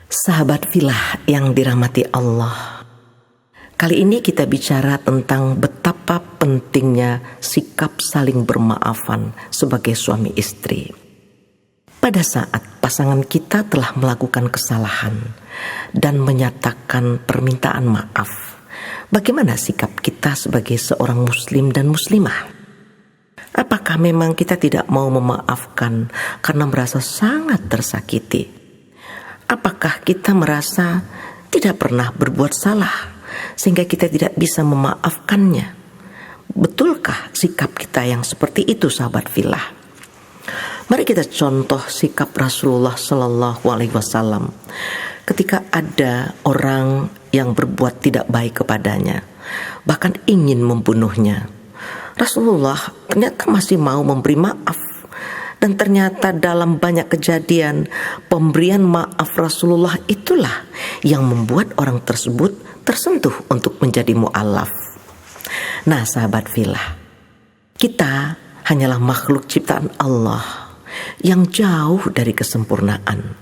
Sahabat filah yang dirahmati Allah, kali ini kita bicara tentang betapa pentingnya sikap saling bermaafan sebagai suami istri. Pada saat pasangan kita telah melakukan kesalahan dan menyatakan permintaan maaf, bagaimana sikap kita sebagai seorang muslim dan muslimah? Apakah memang kita tidak mau memaafkan karena merasa sangat tersakiti? Apakah kita merasa tidak pernah berbuat salah sehingga kita tidak bisa memaafkannya? Betulkah sikap kita yang seperti itu, sahabat filah? Mari kita contoh sikap Rasulullah Shallallahu Alaihi Wasallam ketika ada orang yang berbuat tidak baik kepadanya, bahkan ingin membunuhnya. Rasulullah ternyata masih mau memberi maaf. Dan ternyata dalam banyak kejadian, pemberian maaf Rasulullah itulah yang membuat orang tersebut tersentuh untuk menjadi mu'alaf. Nah, sahabat filah, kita hanyalah makhluk ciptaan Allah yang jauh dari kesempurnaan.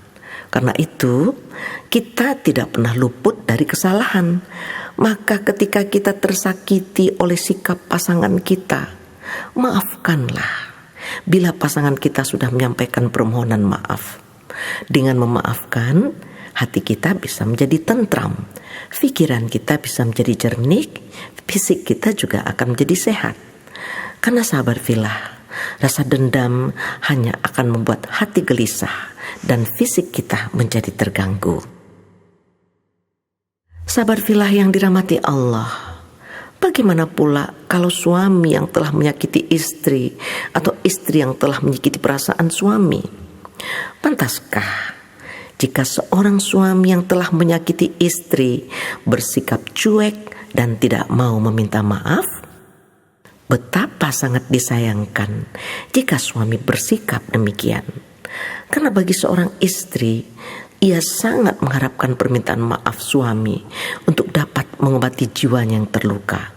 Karena itu, kita tidak pernah luput dari kesalahan. Maka ketika kita tersakiti oleh sikap pasangan kita, maafkanlah. Bila pasangan kita sudah menyampaikan permohonan maaf, dengan memaafkan, hati kita bisa menjadi tentram, pikiran kita bisa menjadi jernih, fisik kita juga akan menjadi sehat. Karena sahabat filah, rasa dendam hanya akan membuat hati gelisah dan fisik kita menjadi terganggu. Sahabat filah yang dirahmati Allah, bagaimana pula kalau suami yang telah menyakiti istri atau istri yang telah menyakiti perasaan suami? Pantaskah jika seorang suami yang telah menyakiti istri bersikap cuek dan tidak mau meminta maaf? Betapa sangat disayangkan jika suami bersikap demikian. Karena bagi seorang istri, ia sangat mengharapkan permintaan maaf suami untuk dapat mengobati jiwanya yang terluka.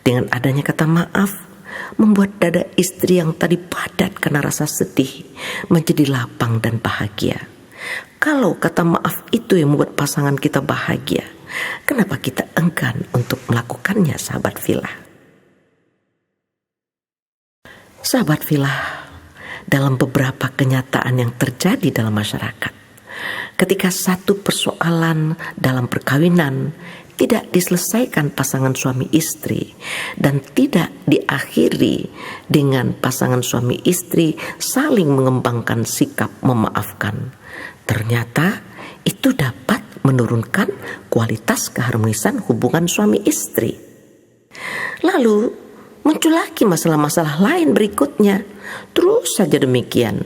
Dengan adanya kata maaf, membuat dada istri yang tadi padat karena rasa sedih menjadi lapang dan bahagia. Kalau kata maaf itu yang membuat pasangan kita bahagia, kenapa kita enggan untuk melakukannya, sahabat filah? Sahabat filah, dalam beberapa kenyataan yang terjadi dalam masyarakat, ketika satu persoalan dalam perkawinan tidak diselesaikan pasangan suami istri dan tidak diakhiri dengan pasangan suami istri saling mengembangkan sikap memaafkan, ternyata itu dapat menurunkan kualitas keharmonisan hubungan suami istri. Lalu muncul lagi masalah-masalah lain berikutnya. Terus saja demikian,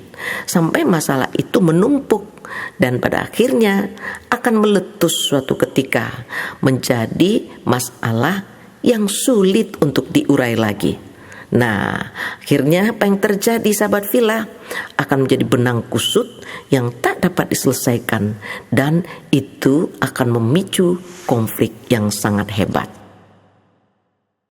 sampai masalah itu menumpuk dan pada akhirnya akan meletus suatu ketika menjadi masalah yang sulit untuk diurai lagi. Nah, akhirnya apa yang terjadi, sahabat filah, akan menjadi benang kusut yang tak dapat diselesaikan dan itu akan memicu konflik yang sangat hebat.